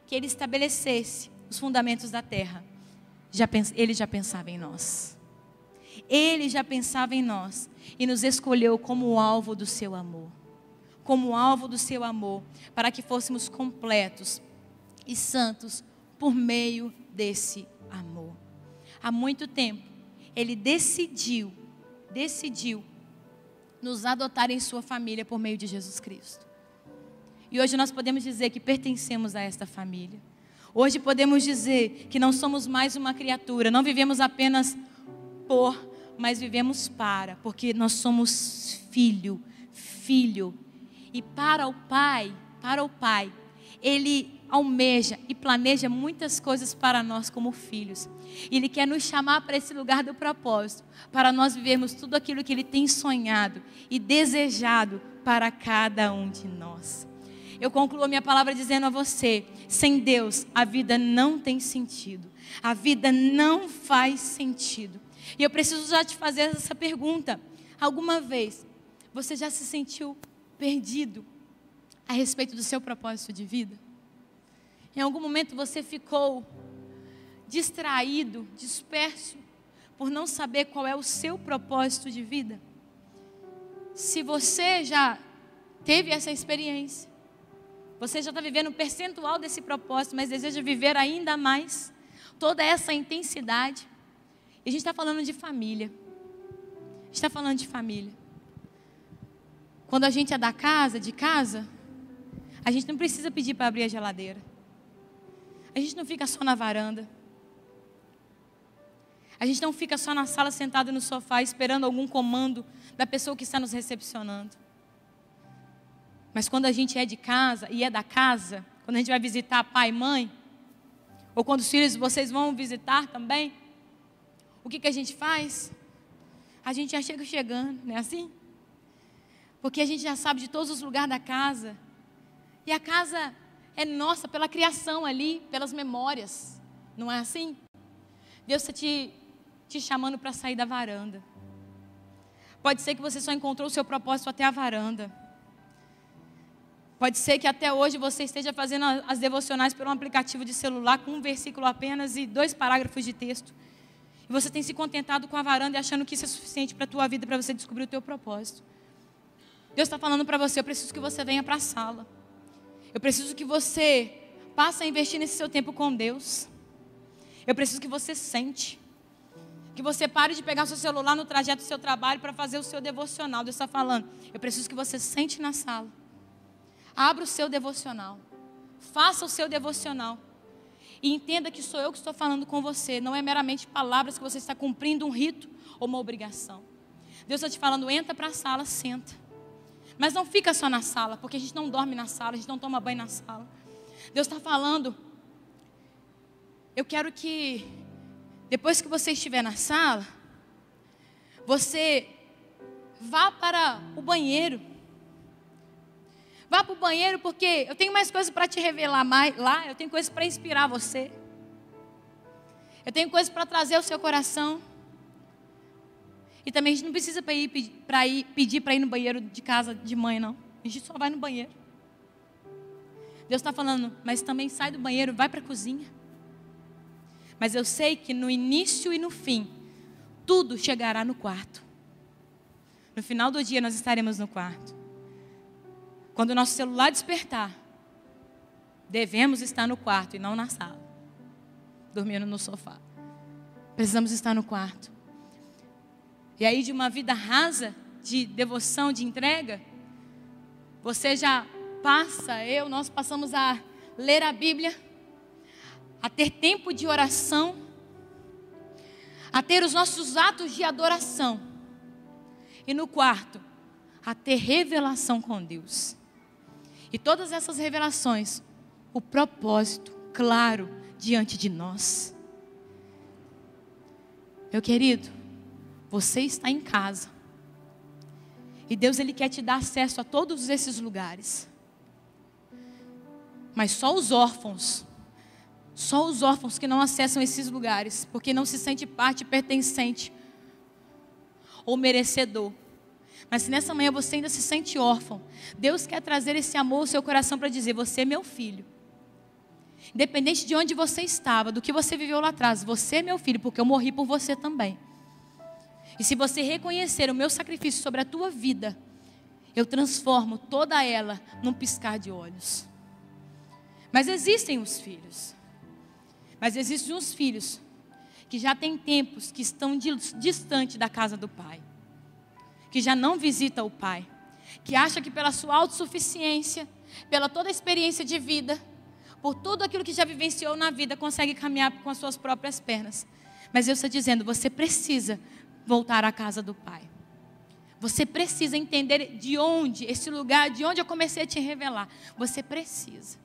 que Ele estabelecesse os fundamentos da terra, Ele já pensava em nós. Ele já pensava em nós e nos escolheu como alvo do seu amor. Como alvo do seu amor, para que fôssemos completos e santos por meio desse amor. Há muito tempo, Ele decidiu nos adotar em sua família por meio de Jesus Cristo. E hoje nós podemos dizer que pertencemos a esta família. Hoje podemos dizer que não somos mais uma criatura, não vivemos apenas por, mas vivemos para, porque nós somos filho. E para o Pai, Ele almeja e planeja muitas coisas para nós como filhos. Ele quer nos chamar para esse lugar do propósito, para nós vivermos tudo aquilo que Ele tem sonhado e desejado para cada um de nós. Eu concluo a minha palavra dizendo a você: sem Deus a vida não tem sentido, a vida não faz sentido. E eu preciso já te fazer essa pergunta: alguma vez você já se sentiu perdido a respeito do seu propósito de vida? Em algum momento você ficou distraído, disperso, por não saber qual é o seu propósito de vida? Se você já teve essa experiência, você já está vivendo um percentual desse propósito, mas deseja viver ainda mais, toda essa intensidade. E a gente está falando de família. A gente está falando de família. Quando a gente é de casa, a gente não precisa pedir para abrir a geladeira. A gente não fica só na varanda. A gente não fica só na sala sentado no sofá esperando algum comando da pessoa que está nos recepcionando. Mas quando a gente é de casa e é da casa, quando a gente vai visitar pai e mãe, ou quando os filhos de vocês vão visitar também, o que a gente faz? A gente já chega chegando, não é assim? Porque a gente já sabe de todos os lugares da casa. E a casa é nossa pela criação ali, pelas memórias. Não é assim? Deus está te chamando para sair da varanda. Pode ser que você só encontrou o seu propósito até a varanda. Pode ser que até hoje você esteja fazendo as devocionais por um aplicativo de celular com um versículo apenas e 2 parágrafos de texto. E você tem se contentado com a varanda e achando que isso é suficiente para a tua vida, para você descobrir o teu propósito. Deus está falando para você: eu preciso que você venha para a sala. Eu preciso que você passe a investir nesse seu tempo com Deus. Eu preciso que você sente. Que você pare de pegar o seu celular no trajeto do seu trabalho para fazer o seu devocional. Deus está falando: eu preciso que você sente na sala. Abra o seu devocional. Faça o seu devocional. E entenda que sou eu que estou falando com você. Não é meramente palavras que você está cumprindo um rito ou uma obrigação. Deus está te falando: entra para a sala, senta. Mas não fica só na sala, porque a gente não dorme na sala, a gente não toma banho na sala. Deus está falando: eu quero que depois que você estiver na sala, você vá para o banheiro. Vá para o banheiro, porque eu tenho mais coisas para te revelar lá. Eu tenho coisas para inspirar você. Eu tenho coisas para trazer ao seu coração. E também a gente não precisa pedir para ir no banheiro de casa de mãe, não. A gente só vai no banheiro. Deus está falando: mas também sai do banheiro, vai para a cozinha. Mas eu sei que no início e no fim, tudo chegará no quarto. No final do dia nós estaremos no quarto. Quando o nosso celular despertar, devemos estar no quarto e não na sala, dormindo no sofá. Precisamos estar no quarto. E aí, de uma vida rasa, de devoção, de entrega, você já nós passamos a ler a Bíblia, a ter tempo de oração, a ter os nossos atos de adoração. E no quarto, a ter revelação com Deus. E todas essas revelações, o propósito claro diante de nós. Meu querido, você está em casa. E Deus, Ele quer te dar acesso a todos esses lugares. Mas só os órfãos que não acessam esses lugares, porque não se sente parte pertencente ou merecedor. Mas se nessa manhã você ainda se sente órfão, Deus quer trazer esse amor ao seu coração para dizer: você é meu filho. Independente de onde você estava, do que você viveu lá atrás, você é meu filho, porque eu morri por você também. E se você reconhecer o meu sacrifício sobre a tua vida, eu transformo toda ela num piscar de olhos. Mas existem os filhos. Mas existem os filhos que já têm tempos que estão distante da casa do pai. Que já não visita o pai. Que acha que pela sua autossuficiência, pela toda a experiência de vida, por tudo aquilo que já vivenciou na vida, consegue caminhar com as suas próprias pernas. Mas eu estou dizendo, você precisa voltar à casa do pai. Você precisa entender de onde, esse lugar, de onde eu comecei a te revelar. Você precisa.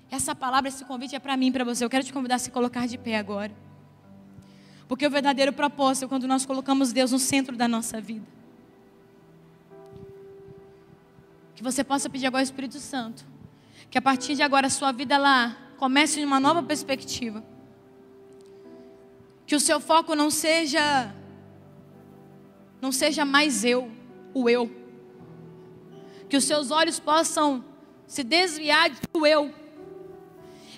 Essa palavra, esse convite é para mim e para você. Eu quero te convidar a se colocar de pé agora. Porque o verdadeiro propósito é quando nós colocamos Deus no centro da nossa vida. Que você possa pedir agora ao Espírito Santo. Que a partir de agora a sua vida lá comece em uma nova perspectiva. Que o seu foco não seja mais o eu. Que os seus olhos possam se desviar do eu.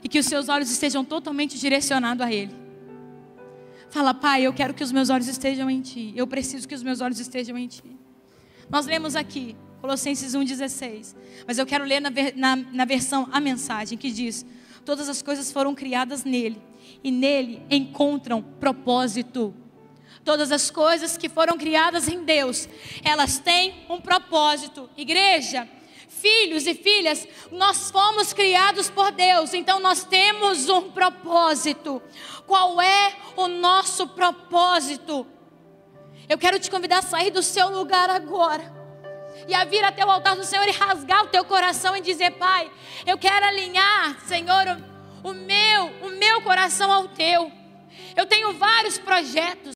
E que os seus olhos estejam totalmente direcionados a Ele. Fala: Pai, eu quero que os meus olhos estejam em Ti. Eu preciso que os meus olhos estejam em Ti. Nós lemos aqui Colossenses 1,16. Mas eu quero ler na versão A Mensagem, que diz: todas as coisas foram criadas nele, e nele encontram propósito. Todas as coisas que foram criadas em Deus, elas têm um propósito. Igreja, filhos e filhas, nós fomos criados por Deus, então nós temos um propósito. Qual é o nosso propósito? Eu quero te convidar a sair do seu lugar agora e a vir até o altar do Senhor e rasgar o teu coração e dizer: Pai, eu quero alinhar, Senhor, o meu coração ao teu. Eu tenho vários projetos.